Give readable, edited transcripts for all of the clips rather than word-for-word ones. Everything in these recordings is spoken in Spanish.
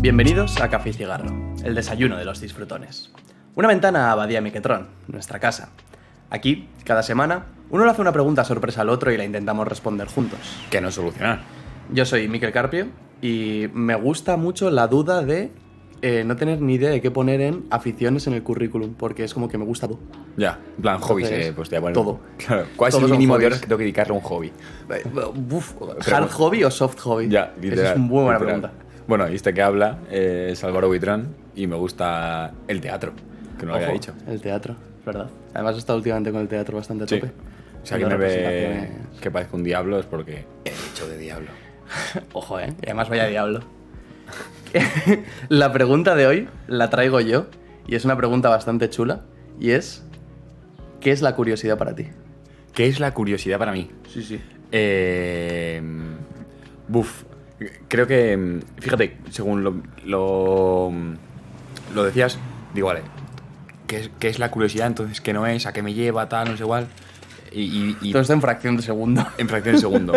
Bienvenidos a Café y Cigarro, el desayuno de los disfrutones. Una ventana a Abadía Miquetrón, nuestra casa. Aquí, cada semana, uno le hace una pregunta sorpresa al otro y la intentamos responder juntos. Que no solucionar. Yo soy Miquel Carpio y me gusta mucho la duda de no tener ni idea de qué poner en aficiones en el currículum, porque es como que me gusta todo. Ya, en plan hobbies, Entonces, pues te voy a poner... todo. Claro. ¿Cuál es Todos el son mínimo de hobbies. horas que tengo que dedicarle a un hobby? ¿Hard hobby o soft hobby? Ya, literal. Esa es muy buena literal. pregunta. Bueno, y este que habla es Álvaro Buitrón y me gusta el teatro, que no lo había Ojo, dicho. el teatro, ¿verdad? Además he estado últimamente con el teatro bastante a Sí. tope. Si alguien me ve Representaciones. que parezco un diablo es porque he hecho de diablo. Ojo, y además vaya diablo. La pregunta de hoy la traigo yo y es una pregunta bastante chula y es ¿qué es la curiosidad para ti? ¿Qué es la curiosidad para mí? Sí, sí. Creo que, fíjate, según lo decías, digo, vale, ¿qué es la curiosidad? Entonces, ¿qué no es? ¿A qué me lleva? Tal, no sé igual. Y Todo esto en fracción de segundo. en fracción de segundo.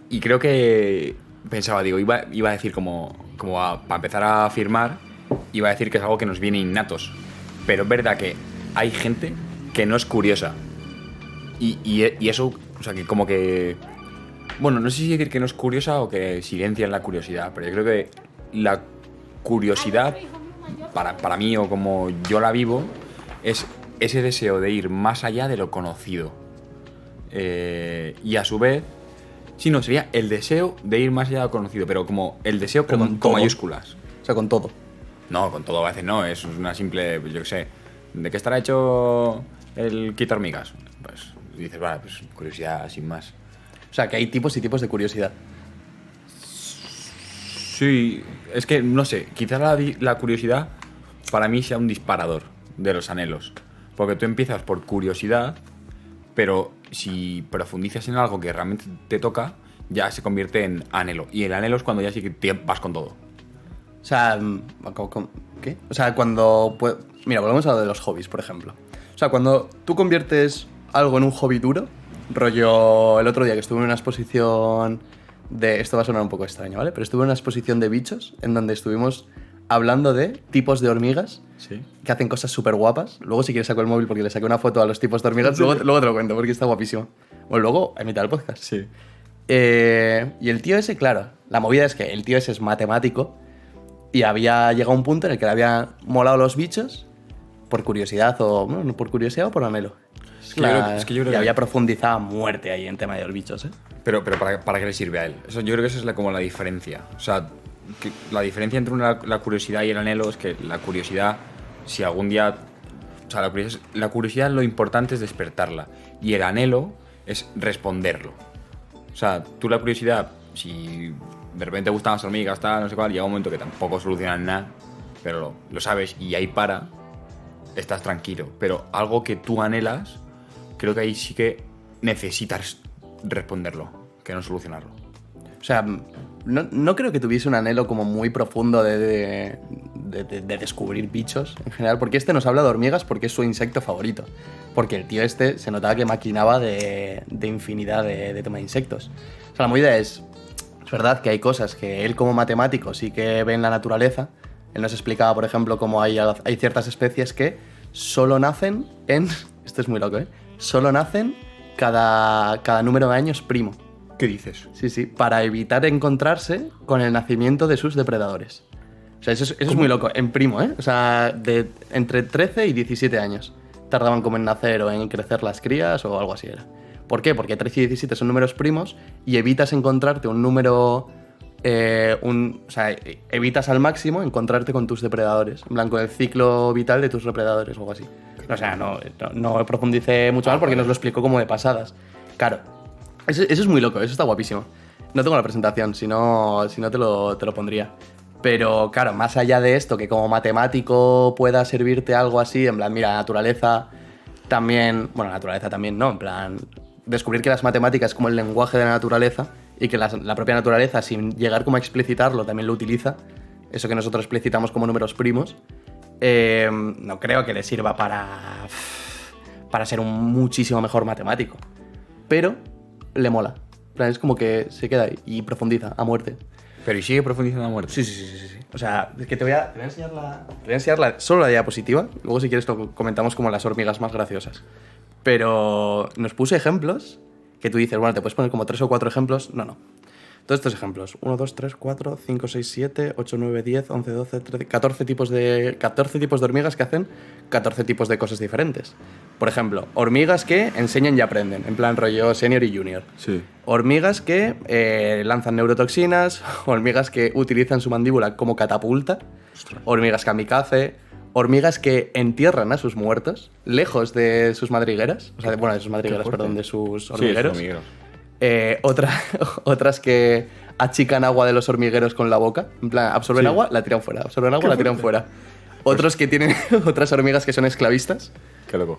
Y creo que pensaba, digo, iba a decir para empezar a afirmar, iba a decir que es algo que nos viene innatos. Pero es verdad que hay gente que no es curiosa. Y eso, o sea, que como que... Bueno, no sé si decir que no es curiosa o que silencian la curiosidad, pero yo creo que la curiosidad, para mí o como yo la vivo, es ese deseo de ir más allá de lo conocido. Y a su vez, sí, no, sería el deseo de ir más allá de lo conocido, pero como el deseo Pero con con todo. mayúsculas. O sea, con todo. No, con todo a veces no, es una simple, pues yo qué sé, ¿de qué estará hecho el quita hormigas? Pues dices, vale, pues curiosidad sin más. O sea, que hay tipos y tipos de curiosidad. Sí, es que no sé, quizás la curiosidad para mí sea un disparador de los anhelos. Porque tú empiezas por curiosidad, pero si profundizas en algo que realmente te toca, ya se convierte en anhelo. Y el anhelo es cuando ya sí que vas con todo. O sea, ¿qué? O sea, cuando... Mira, volvemos a lo de los hobbies, por ejemplo. O sea, cuando tú conviertes algo en un hobby duro, rollo el otro día que estuve en una exposición de... Esto va a sonar un poco extraño, ¿vale? Pero estuve en una exposición de bichos en donde estuvimos hablando de tipos de hormigas Sí. que hacen cosas súper guapas. Luego, si quieres, saco el móvil porque le saqué una foto a los tipos de hormigas. Luego te lo cuento porque está guapísimo. Bueno, luego, a mitad del podcast. Sí. Y el tío ese, claro, la movida es que el tío ese es matemático y había llegado a un punto en el que le había molado los bichos por curiosidad o... Bueno, por curiosidad o por anhelo. Es que yo creo y que- había profundizado a muerte ahí en tema de los bichos, ¿eh? Pero ¿para qué le sirve a él? Eso, yo creo que esa es como la diferencia. O sea, que la diferencia entre la curiosidad y el anhelo es que la curiosidad, si algún día... O sea, la curiosidad lo importante es despertarla. Y el anhelo es responderlo. O sea, tú la curiosidad, si de repente te gustan las hormigas, tal, no sé cuál, llega un momento que tampoco solucionan nada, pero lo sabes y ahí estás tranquilo. Pero algo que tú anhelas, creo que ahí sí que necesitas responderlo, que no solucionarlo. O sea, no creo que tuviese un anhelo como muy profundo de descubrir bichos en general, porque este nos habla de hormigas porque es su insecto favorito. Porque el tío este se notaba que maquinaba de infinidad de tema de insectos. O sea, la movida es verdad que hay cosas que él como matemático sí que ve en la naturaleza. Él nos explicaba, por ejemplo, cómo hay ciertas especies que solo nacen en... Esto es muy loco, ¿eh? Solo nacen cada número de años primo. ¿Qué dices? Sí, sí, para evitar encontrarse con el nacimiento de sus depredadores. O sea, eso es muy loco, en primo, ¿eh? O sea, entre 13 y 17 años tardaban como en nacer o en crecer las crías o algo así era. ¿Por qué? Porque 13 y 17 son números primos y evitas encontrarte un número... o sea, evitas al máximo encontrarte con tus depredadores. En plan, con el ciclo vital de tus depredadores o algo así. O sea, no profundicé mucho más porque nos lo explicó como de pasadas. Claro, eso es muy loco, eso está guapísimo. No tengo la presentación, si no te lo pondría. Pero claro, más allá de esto, que como matemático pueda servirte algo así, en plan, mira, naturaleza también... Bueno, naturaleza también no, en plan... Descubrir que las matemáticas es como el lenguaje de la naturaleza y que la propia naturaleza, sin llegar como a explicitarlo, también lo utiliza. Eso que nosotros explicitamos como números primos. No creo que le sirva para ser un muchísimo mejor matemático. Pero le mola. En plan, es como que se queda ahí y profundiza a muerte. Pero ¿y sigue profundizando a muerte? Sí. O sea, es que te voy a enseñar solo la diapositiva. Luego, si quieres, lo comentamos como las hormigas más graciosas. Pero nos puse ejemplos que tú dices, bueno, te puedes poner como 3 o 4 ejemplos. No. Todos estos ejemplos. 1, 2, 3, 4, 5, 6, 7, 8, 9, 10, 11, 12, 13, 14 tipos de hormigas que hacen 14 tipos de cosas diferentes. Por ejemplo, hormigas que enseñan y aprenden, en plan rollo senior y junior. Sí. Hormigas que lanzan neurotoxinas, hormigas que utilizan su mandíbula como catapulta, hormigas kamikaze, hormigas que entierran a sus muertos lejos de sus madrigueras, o sea, bueno, de sus madrigueras, perdón, de sus hormigueros. Sí, Otras que achican agua de los hormigueros con la boca, en plan, absorben agua, la tiran fuera, absorben agua, la tiran fuera. Otros que tienen otras hormigas que son esclavistas. Qué loco.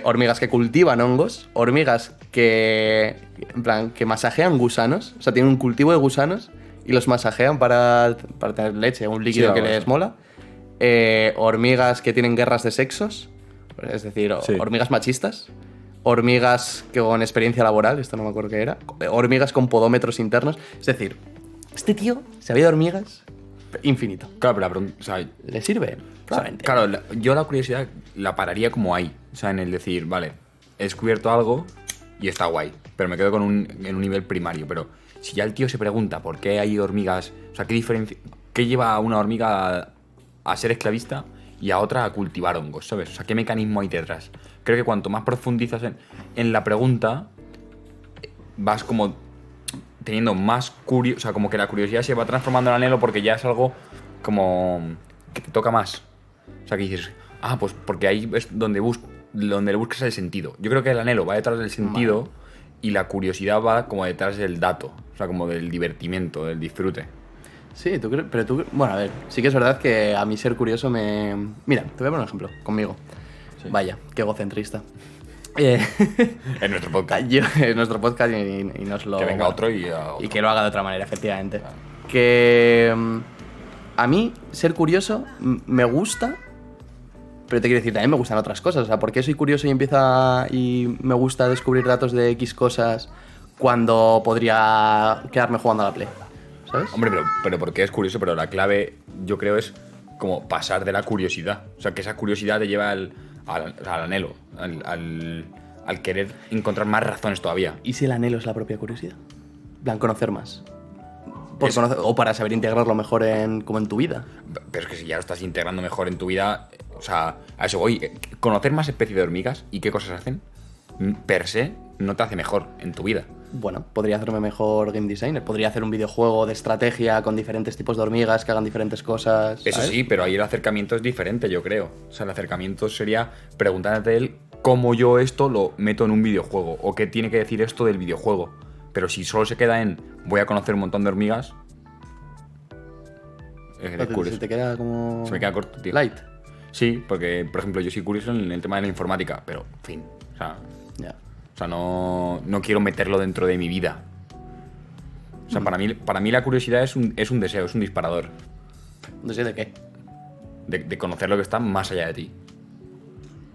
Hormigas que cultivan hongos, hormigas que, en plan, que masajean gusanos, o sea, tienen un cultivo de gusanos y los masajean para tener leche, un líquido que les mola. Hormigas que tienen guerras de sexos, es decir, hormigas machistas. Hormigas con experiencia laboral, esto no me acuerdo qué era. Hormigas con podómetros internos. Es decir, este tío sabía de hormigas infinito. Claro, pero la pregunta, o sea, ¿le sirve? Probablemente. Claro, yo la curiosidad la pararía como ahí. O sea, en el decir, vale, he descubierto algo y está guay, pero me quedo en un nivel primario. Pero si ya el tío se pregunta por qué hay hormigas, o sea, qué lleva a una hormiga a ser esclavista y a otra a cultivar hongos, ¿sabes? O sea, ¿qué mecanismo hay detrás? Creo que cuanto más profundizas en la pregunta, vas como teniendo más curiosidad, o sea, como que la curiosidad se va transformando en anhelo porque ya es algo como que te toca más. O sea, que dices, pues porque ahí es donde le buscas el sentido. Yo creo que el anhelo va detrás del sentido y la curiosidad va como detrás del dato, o sea, como del divertimento, del disfrute. Sí, pero tú... Bueno, a ver, sí que es verdad que a mí ser curioso me... Mira, te voy a poner un ejemplo, conmigo. Sí. Vaya, qué egocentrista. En nuestro podcast. En nuestro podcast y nos lo... Que venga otro y que lo haga de otra manera, efectivamente. Claro. Que a mí ser curioso me gusta, pero te quiero decir, también me gustan otras cosas. O sea, ¿por qué soy curioso y me gusta descubrir datos de X cosas cuando podría quedarme jugando a la Play? ¿Sabes? Hombre, pero porque es curioso, pero la clave, yo creo, es como pasar de la curiosidad. O sea, que esa curiosidad te lleva al anhelo, al querer encontrar más razones todavía. ¿Y si el anhelo es la propia curiosidad? En plan, conocer más. O para saber integrarlo mejor como en tu vida. Pero es que si ya lo estás integrando mejor en tu vida, o sea, a eso voy. Conocer más especies de hormigas y qué cosas hacen, per se, no te hace mejor en tu vida. Bueno, podría hacerme mejor game designer. Podría hacer un videojuego de estrategia con diferentes tipos de hormigas que hagan diferentes cosas, ¿sabes? Eso sí, pero ahí el acercamiento es diferente, yo creo. O sea, el acercamiento sería preguntándote a él cómo yo esto lo meto en un videojuego o qué tiene que decir esto del videojuego. Pero si solo se queda en voy a conocer un montón de hormigas... Se te queda como... Se me queda corto, tío. Light. Sí, porque, por ejemplo, yo soy curioso en el tema de la informática, pero, en fin, o sea... Ya. O sea, no quiero meterlo dentro de mi vida. O sea, para mí la curiosidad es un deseo, es un disparador. ¿Un deseo de qué? De conocer lo que está más allá de ti.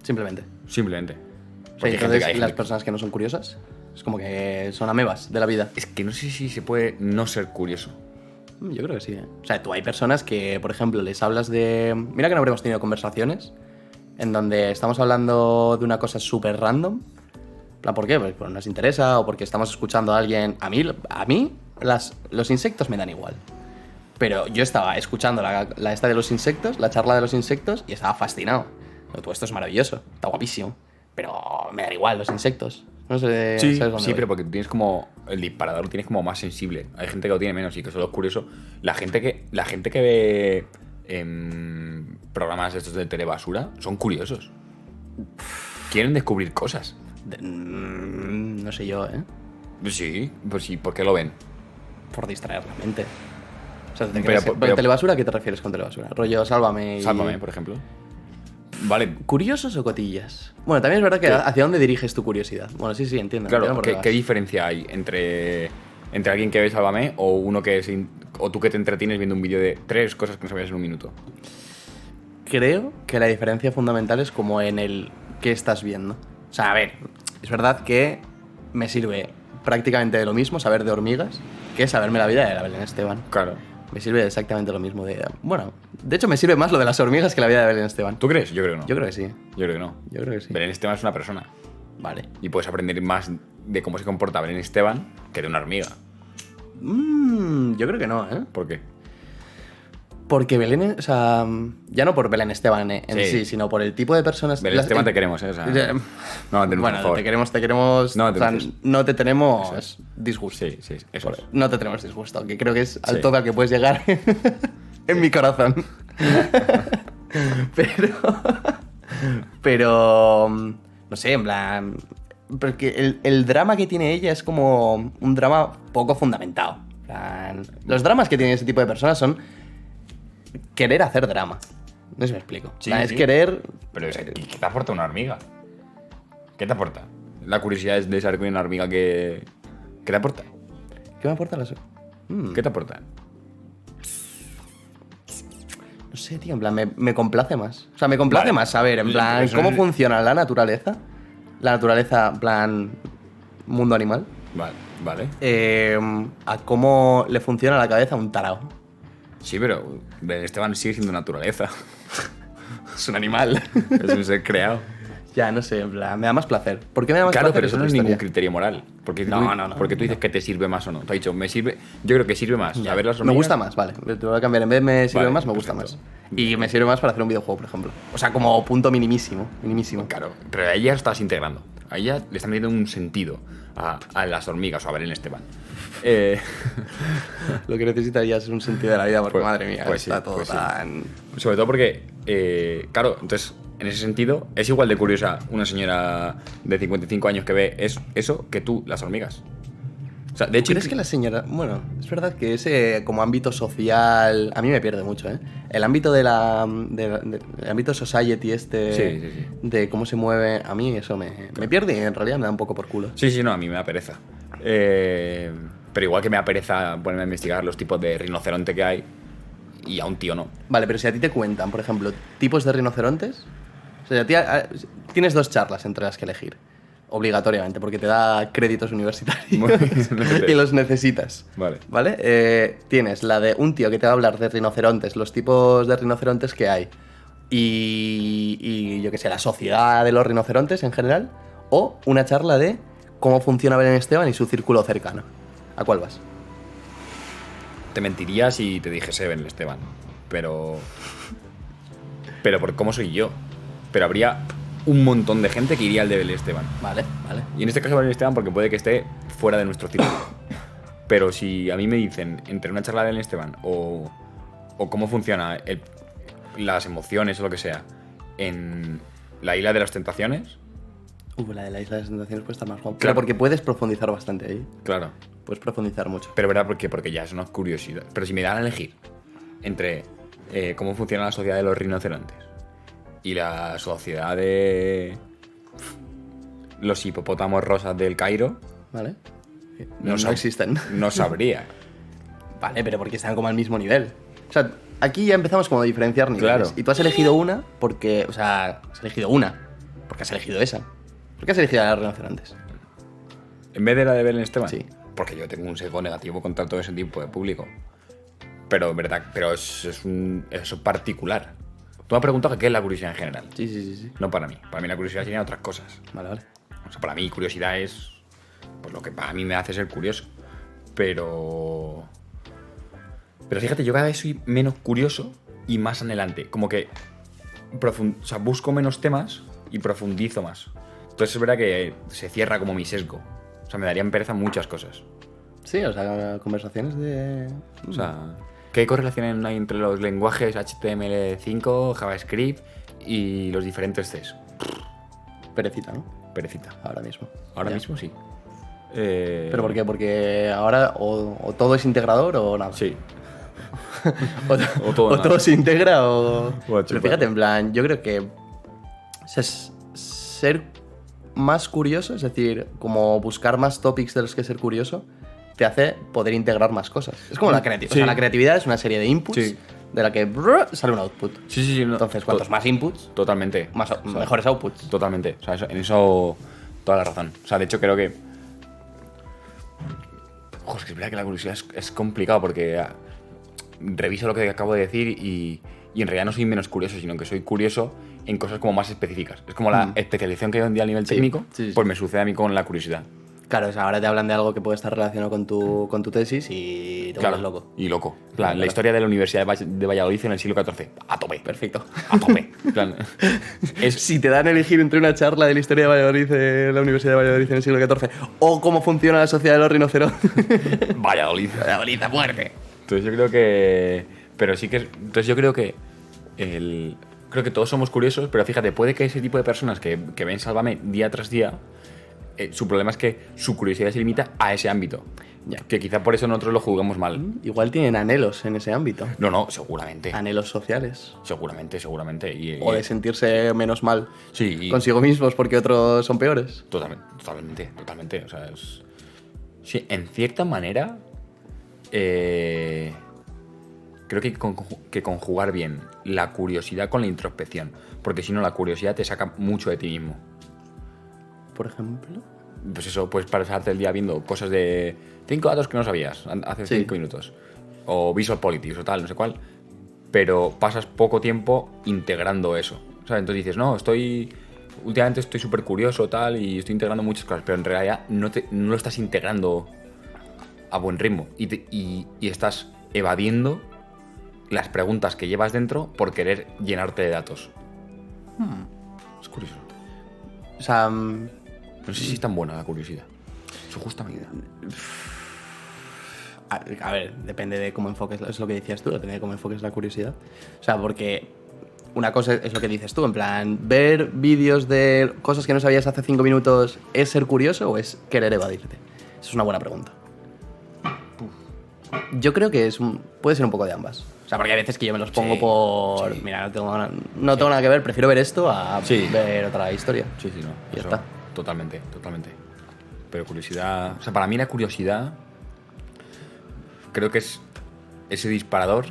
Simplemente. Porque o sea, entonces, las personas que no son curiosas es como que son amebas de la vida. Es que no sé si se puede no ser curioso. Yo creo que sí, ¿eh? O sea, tú hay personas que, por ejemplo, les hablas de... Mira que no habremos tenido conversaciones en donde estamos hablando de una cosa súper random. ¿Por qué? Pues nos interesa o porque estamos escuchando a alguien... A mí los insectos me dan igual. Pero yo estaba escuchando esta de los insectos, la charla de los insectos, y estaba fascinado. Todo esto es maravilloso, está guapísimo. Pero me dan igual los insectos. No sé, sí, ¿sabes dónde voy? pero porque tú tienes como... El disparador lo tienes como más sensible. Hay gente que lo tiene menos y que solo es curioso. La gente que ve programas estos de telebasura son curiosos. Quieren descubrir cosas. No sé yo, ¿eh? Sí, pues sí, ¿por qué lo ven? Por distraer la mente. O sea, pero telebasura, ¿a qué te refieres con telebasura? Rollo, Sálvame. Sálvame, por ejemplo. Vale. ¿Curiosos o cotillas? Bueno, también es verdad que hacia dónde diriges tu curiosidad. Bueno, sí, entiendo. Claro, ¿qué diferencia hay entre alguien que ve Sálvame o uno o tú que te entretienes viendo un vídeo de 3 cosas que no sabías en un minuto? Creo que la diferencia fundamental es como en el qué estás viendo. O sea, a ver, es verdad que me sirve prácticamente de lo mismo saber de hormigas que saberme la vida de la Belén Esteban. Claro. Me sirve exactamente lo mismo bueno, de hecho me sirve más lo de las hormigas que la vida de Belén Esteban. ¿Tú crees? Yo creo que no. Yo creo que sí. Yo creo que no. Yo creo que sí. Belén Esteban es una persona. Vale. Y puedes aprender más de cómo se comporta Belén Esteban que de una hormiga. Yo creo que no, ¿eh? ¿Por qué? Porque Belén, o sea, ya no por Belén Esteban en Sí. sí, sino por el tipo de personas. Belén Esteban te queremos, ¿eh? O sea, no, por bueno, favor. te queremos. No, o sea, no te tenemos Eso es. disgusto. Sí, sí, eso es. No te tenemos disgusto, que creo que es al Sí. tope al que puedes llegar en mi corazón. pero. No sé, en plan. Porque el drama que tiene ella es como un drama poco fundamentado. En plan, los dramas que tiene ese tipo de personas son querer hacer drama. No sé si me explico. Sí, O sea, sí. es querer. Pero ¿qué te aporta una hormiga? ¿Qué te aporta? La curiosidad es de saber con una hormiga que... ¿Qué te aporta? ¿Qué me aporta la ¿Qué te aporta? No sé, tío, en plan, me complace más. O sea, me complace Vale. más saber, en plan, Eso cómo es- funciona la naturaleza. La naturaleza, en plan, mundo animal. Vale. A cómo le funciona la cabeza a un tarao. Sí, pero Belén Esteban sigue siendo naturaleza. Es un animal. Es un ser creado. Ya, no sé, en plan, me da más placer. ¿Por qué me da más Claro, placer? pero eso no es otra ningún historia. criterio moral. Porque No, tú, no. Porque tú dices que te sirve más o no. Te ha dicho, me sirve... Yo creo que sirve más. Ya. A ver las Me hormigas... gusta más, vale. Te voy a cambiar. En vez de me sirve Vale, más, me gusta perfecto. más. Y me sirve más para hacer un videojuego, por ejemplo. O sea, como punto minimísimo. Minimísimo. Claro, pero a ella lo estás integrando. A ella le están metiendo un sentido a las hormigas o a Belén Esteban. Lo que necesitaría es un sentido de la vida, porque Pues- madre mía, pues sí, está todo pues sí. tan. Sobre todo porque, claro, entonces, en ese sentido, es igual de curiosa una señora de 55 años que ve eso que tú, las hormigas. O sea, de hecho, ¿Crees que la señora.? Bueno, es verdad que ese como ámbito social. A mí me pierde mucho, ¿eh? El ámbito de la. El ámbito society este. Sí. De cómo se mueve. A mí eso me pierde y en realidad me da un poco por culo. Sí, no, a mí me da pereza. Pero igual que me da pereza ponerme a investigar los tipos de rinoceronte que hay y a un tío no. Vale, pero si a ti te cuentan, por ejemplo, tipos de rinocerontes. O sea, tienes dos charlas entre las que elegir. Obligatoriamente, porque te da créditos universitarios y los necesitas. Vale. ¿Vale? Tienes la de un tío que te va a hablar de rinocerontes, los tipos de rinocerontes que hay y yo qué sé, la sociedad de los rinocerontes en general, o una charla de cómo funciona Belén Esteban y su círculo cercano. ¿A cuál vas? Te mentiría si te dijese Belén Esteban, pero por cómo soy yo. Pero habría un montón de gente que iría al de Belén Esteban. Vale. Y en este caso Belén Esteban porque puede que esté fuera de nuestro círculo. Pero si a mí me dicen entre una charla de Belén Esteban o cómo funciona las emociones o lo que sea en la Isla de las Tentaciones, La de la Isla de las Tentaciones puede estar más guapo. Claro. Claro, porque puedes profundizar bastante ahí. claro. Puedes profundizar mucho. Pero verdad, porque ya es una curiosidad. Pero si me dan a elegir entre cómo funciona la sociedad de los rinocerontes y la sociedad de los hipopótamos rosas del Cairo, ¿Vale? No No sab- existen. no sabría. Vale, pero porque están como al mismo nivel. O sea, aquí ya empezamos como a diferenciar niveles. Claro. Y tú has elegido una porque... O sea, has elegido una. Porque has elegido esa. ¿Por qué has elegido a los rinocerontes? En vez de la de Belén Esteban. Sí. Porque yo tengo un sesgo negativo contra todo ese tipo de público. Pero eso es particular. Tú me has preguntado qué es la curiosidad en general. Sí. No para mí. Para mí la curiosidad serían otras cosas. Vale. O sea, para mí curiosidad es pues lo que para mí me hace ser curioso. Pero fíjate, yo cada vez soy menos curioso y más anhelante. Como que o sea, busco menos temas y profundizo más. Entonces es verdad que se cierra como mi sesgo. O sea, me darían pereza muchas cosas. Sí, o sea, conversaciones de... O sea, ¿qué correlación hay entre los lenguajes HTML5, JavaScript y los diferentes Cs? Perecita, ¿no? Perecita. Ahora mismo. Ahora Ya. mismo sí. ¿Pero por qué? Porque ahora o todo es integrador o nada. Sí. O todo o nada. todo se integra o... O a Pero chupar. fíjate, en plan, yo creo que... O sea, ser más curioso, es decir, como buscar más topics de los que ser curioso, te hace poder integrar más cosas. Es como la creatividad. Sí. O sea, la creatividad es una serie de inputs Sí. de la que sale un output. Sí. No, Entonces, cuantos más inputs, Totalmente. más, O sea, mejores outputs. Totalmente. O sea, en eso toda la razón. O sea, de hecho creo que Ojo, es que es verdad que la curiosidad es complicado porque reviso lo que acabo de decir y en realidad no soy menos curioso, sino que soy curioso en cosas como más específicas. Es como la especialización que hay hoy en día a nivel técnico, sí. pues me sucede a mí con la curiosidad. Claro, o sea, ahora te hablan de algo que puede estar relacionado con tu tesis y te vuelves loco. Y loco. En plan, Claro. la historia de la Universidad de Valladolid en el siglo XIV. A tope. Perfecto. A tope. En plan, Si te dan a elegir entre una charla de la historia de Valladolid, de la Universidad de Valladolid en el siglo XIV, o cómo funciona la sociedad de los rinocerontes. Valladolid. Valladolid a muerte. Entonces yo creo que... Pero sí que... Entonces yo creo que... Creo que todos somos curiosos, pero fíjate, puede que ese tipo de personas que ven Sálvame día tras día, su problema es que su curiosidad se limita a ese ámbito. Ya. Que quizá por eso nosotros lo juzgamos mal. Igual tienen anhelos en ese ámbito. No, seguramente. Anhelos sociales. Seguramente. O de sentirse menos mal Sí, consigo mismos porque otros son peores. Totalmente. O sea, sí, en cierta manera, creo que hay que conjugar bien la curiosidad con la introspección. Porque si no, la curiosidad te saca mucho de ti mismo. Por ejemplo. Pues eso, puedes pasarte el día viendo cosas de 5 datos que no sabías hace 5 minutos. O Visual Politics o tal, no sé cuál. Pero pasas poco tiempo integrando eso. ¿Sabes? Entonces dices, no, últimamente estoy súper curioso tal y estoy integrando muchas cosas, pero en realidad no lo estás integrando a buen ritmo. Y estás evadiendo las preguntas que llevas dentro por querer llenarte de datos. Es curioso. O sea, No sé si es tan buena la curiosidad. Su justa medida. a ver, depende de cómo enfoques, es lo que decías tú, depende de cómo enfoques la curiosidad. O sea, porque una cosa es lo que dices tú, en plan, ver vídeos de cosas que no sabías hace 5 minutos, ¿es ser curioso o es querer evadirte? Esa es una buena pregunta. Yo creo que puede ser un poco de ambas. O sea, porque hay veces que yo me los pongo por... Mira, no tengo nada que ver, prefiero ver esto a ver otra historia. Sí, no. Ya eso, está. Totalmente. Pero curiosidad... O sea, para mí la curiosidad creo que es ese disparador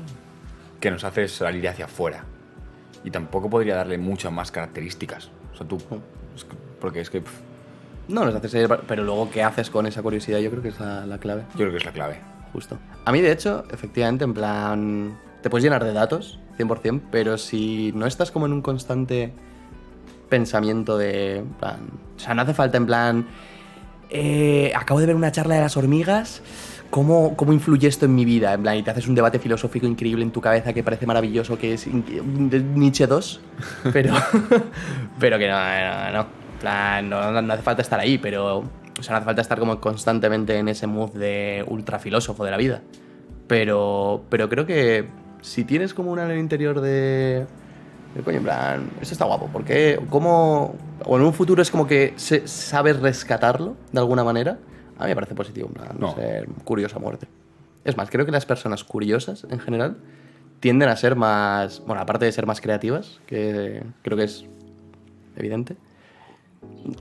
que nos hace salir hacia afuera. Y tampoco podría darle muchas más características. O sea, porque es que... No, nos hace salir... Pero luego, ¿qué haces con esa curiosidad? Yo creo que es la clave. Yo creo que es la clave. Justo. A mí, de hecho, efectivamente, en plan... Te puedes llenar de datos, 100%, pero si no estás como en un constante pensamiento de... En plan, o sea, no hace falta en plan... acabo de ver una charla de las hormigas... ¿Cómo influye esto en mi vida? En plan, y te haces un debate filosófico increíble en tu cabeza que parece maravilloso, que es Nietzsche 2, pero que no. En plan, no hace falta estar ahí, pero... O sea, no hace falta estar como constantemente en ese mood de ultra filósofo de la vida. Pero creo que si tienes como una en el interior de coño, en plan, esto está guapo, ¿por qué? ¿Cómo? O en un futuro es como que sabes rescatarlo de alguna manera. A mí me parece positivo, en plan, ser curioso a muerte. Es más, creo que las personas curiosas, en general, tienden a ser más... Bueno, aparte de ser más creativas, que creo que es evidente,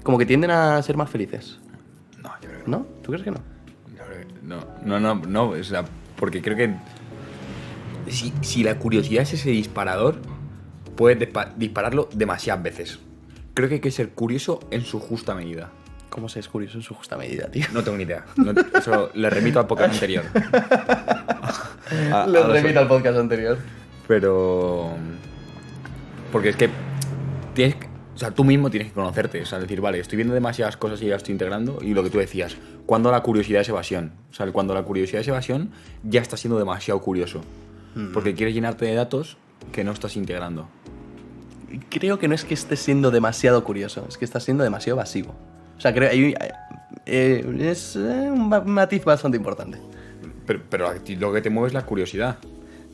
como que tienden a ser más felices. No, yo creo que no. ¿No? ¿Tú crees que no? No, o sea, porque creo que si la curiosidad es ese disparador, puedes dispararlo demasiadas veces. Creo que hay que ser curioso en su justa medida. ¿Cómo se es curioso en su justa medida, tío? No tengo ni idea. Eso le remito al podcast anterior. Le remito al podcast anterior. Pero... Porque es que o sea, tú mismo tienes que conocerte. O sea, decir, vale, estoy viendo demasiadas cosas y ya estoy integrando. Y lo que tú decías, cuando la curiosidad es evasión. O sea, cuando la curiosidad es evasión, ya estás siendo demasiado curioso. Porque quieres llenarte de datos que no estás integrando. Creo que no es que estés siendo demasiado curioso, es que estás siendo demasiado evasivo. O sea, creo que es un matiz bastante importante. Pero a ti lo que te mueve es la curiosidad.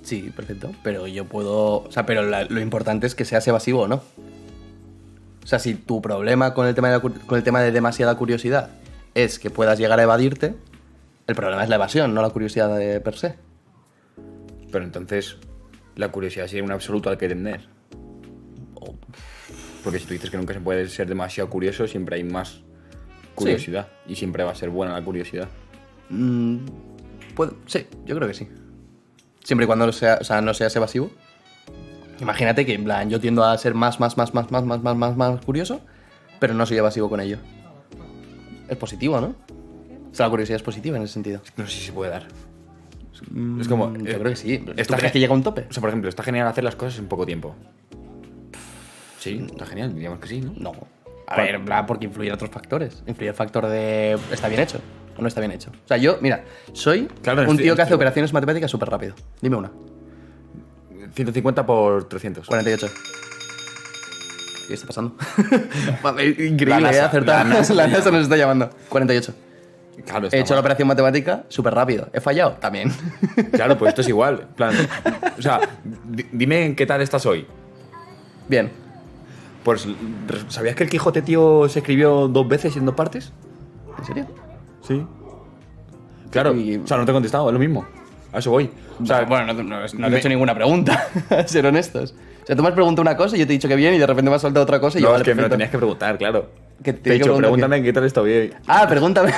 Sí, perfecto. Pero yo puedo... O sea, pero lo importante es que seas evasivo o no. O sea, si tu problema con el tema de demasiada curiosidad es que puedas llegar a evadirte, el problema es la evasión, no la curiosidad per se. Pero entonces, la curiosidad sería un absoluto al que tender. Porque si tú dices que nunca se puede ser demasiado curioso, siempre hay más curiosidad. Sí. Y siempre va a ser buena la curiosidad. Sí, yo creo que sí. Siempre y cuando no seas evasivo. Imagínate que, en plan, yo tiendo a ser más curioso, pero no soy evasivo con ello. Es positivo, ¿no? O sea, la curiosidad es positiva en ese sentido. No sé si se puede dar. Es como... Yo creo que sí. ¿Tú está crees que llega a un tope? O sea, por ejemplo, está genial hacer las cosas en poco tiempo. Sí, está genial, diríamos que sí, ¿no? No. A ver, en plan, porque influyen otros factores. Influye el factor de ¿está bien hecho o no está bien hecho? O sea, yo, mira, soy Claro, un tío que hace estoy- operaciones matemáticas súper rápido. Dime una. 150 por 300. 48. ¿Qué está pasando? Increíble, La NASA, acertar. la NASA. La NASA nos está llamando. 48. Claro, está He hecho la mal. operación matemática súper rápido. ¿He fallado? También. Claro, pues esto es igual. En plan, o sea, dime en qué tal estás hoy. Bien. Pues, ¿sabías que el Quijote, tío, se escribió 2 veces y en 2 partes? ¿En serio? Sí. Claro, Y- o sea, no te he contestado, es lo mismo. A eso voy. O sea, bueno, no te he hecho ninguna pregunta, a ser honestos. O sea, tú me has preguntado una cosa y yo te he dicho que bien y de repente me has soltado otra cosa y yo, no, vale, es que me lo perfecto. tenías que preguntar, claro. Que Te he dicho, pregúntame en qué tal está hoy. Ah, pregúntame.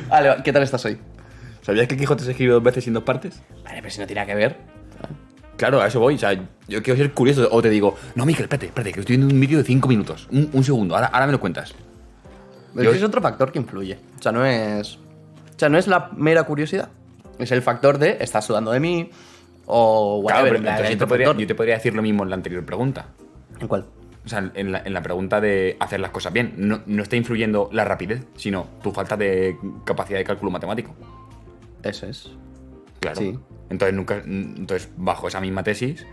Vale, ¿qué tal estás hoy? ¿Sabías que el Quijote se escribió 2 veces y en 2 partes? Vale, pero si no tiene nada que ver. Claro, a eso voy. O sea, yo quiero ser curioso. O te digo, no, Miquel, espérate, que estoy viendo un vídeo de 5 minutos. Un segundo, ahora me lo cuentas. Pero es otro factor que influye. O sea, no es la mera curiosidad. Es el factor de estás sudando de mí o Claro, whatever. pero en plan, entonces hay yo te, otro podría, factor. yo te podría decir lo mismo en la anterior pregunta. ¿En cuál? O sea, en la pregunta de hacer las cosas bien. No está influyendo la rapidez, sino tu falta de capacidad de cálculo matemático. Eso es. Claro. Sí. Entonces, bajo esa misma tesis.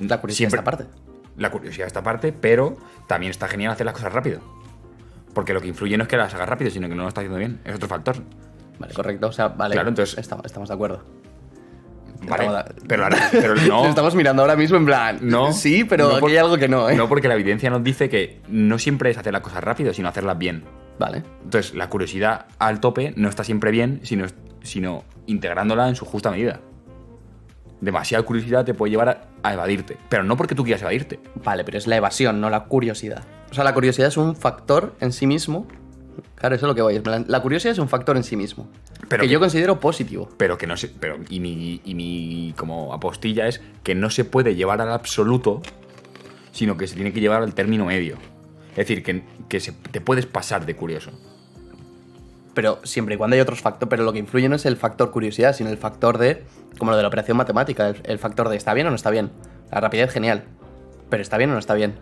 La curiosidad siempre- esta parte. La curiosidad esta parte, pero también está genial hacer las cosas rápido. Porque lo que influye no es que las hagas rápido, sino que no lo estás haciendo bien. Es otro factor. Vale, correcto. O sea, vale. Claro, entonces- Estamos de acuerdo. Vale, Estamos- pero no. Nos estamos mirando ahora mismo en plan. No. Sí, pero No aquí por- hay algo que no, ¿eh? No, porque la evidencia nos dice que no siempre es hacer las cosas rápido, sino hacerlas bien. Vale. Entonces, la curiosidad al tope no está siempre bien, sino integrándola en su justa medida. Demasiada curiosidad te puede llevar a evadirte, pero no porque tú quieras evadirte. Vale, pero es la evasión, no la curiosidad. O sea, la curiosidad es un factor en sí mismo. Claro, eso es lo que voy. En plan, la curiosidad es un factor en sí mismo. Pero que que- yo considero positivo. Pero que no se. Pero, y mi como apostilla es que no se puede llevar al absoluto, sino que se tiene que llevar al término medio. Es decir, te puedes pasar de curioso. Pero siempre y cuando hay otros factores. Pero lo que influye no es el factor curiosidad, sino el factor de. Como lo de la operación matemática. El factor de ¿está bien o no está bien? La rapidez, genial. Pero ¿está bien o no está bien?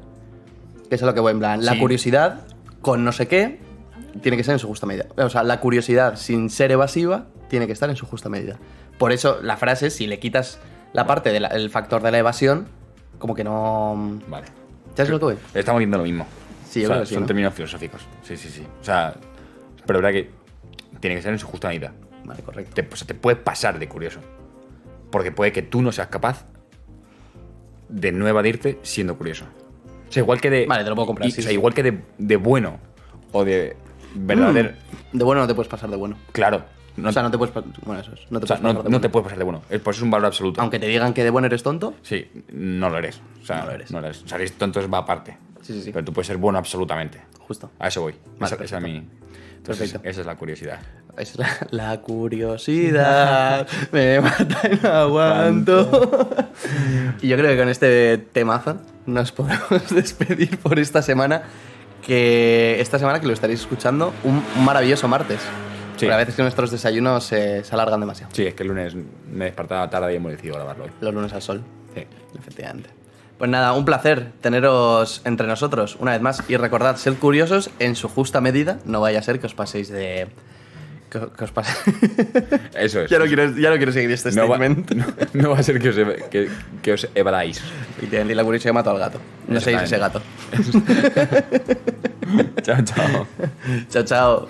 Que eso es lo que voy en plan. La Sí. curiosidad con no sé qué tiene que ser en su justa medida. O sea, la curiosidad sin ser evasiva tiene que estar en su justa medida. Por eso la frase, si le quitas la parte del factor de la evasión, como que no. Vale. ¿Sabes lo que voy? Estamos viendo lo mismo. Sí, yo O sea, creo que sí, son ¿no? términos filosóficos. Sí. O sea, pero es verdad que tiene que ser en su justa medida. Vale, correcto. O sea, te puede pasar de curioso. Porque puede que tú no seas capaz de no evadirte siendo curioso. O sea, igual que de. Vale, te lo puedo comprar, sí, O sea, sí. igual que de bueno o de verdadero. De bueno no te puedes pasar de bueno. Claro. No, O sea, no te puedes. Bueno, eso es. No te o sea, puedes no- pasar de no bueno. te puedes pasar de bueno. Por eso es un valor absoluto. Aunque te digan que de bueno eres tonto. Sí, no lo eres. O sea, No lo eres. O sea, eres tonto va aparte. Sí. Pero tú puedes ser bueno absolutamente. Justo. A eso voy. Vale, Esa es mi. Entonces, Perfecto. esa es la curiosidad. Es la curiosidad. Me mata y no aguanto. Y yo creo que con este temazo nos podemos despedir por esta semana. Que esta semana que lo estaréis escuchando, un maravilloso martes. Sí. Porque a veces que nuestros desayunos se alargan demasiado. Sí, es que el lunes me despertaba tarde y hemos decidido grabarlo hoy. Los lunes al sol. Sí. Efectivamente. Pues nada, un placer teneros entre nosotros una vez más. Y recordad, sed curiosos en su justa medida. No vaya a ser que os paséis de. Que os paséis. Eso es. ya no quiero seguir este No va, statement. no va a ser que os evadáis. Y la curiosidad mató al gato. No seáis ese gato. Chao, chao. Chao, chao.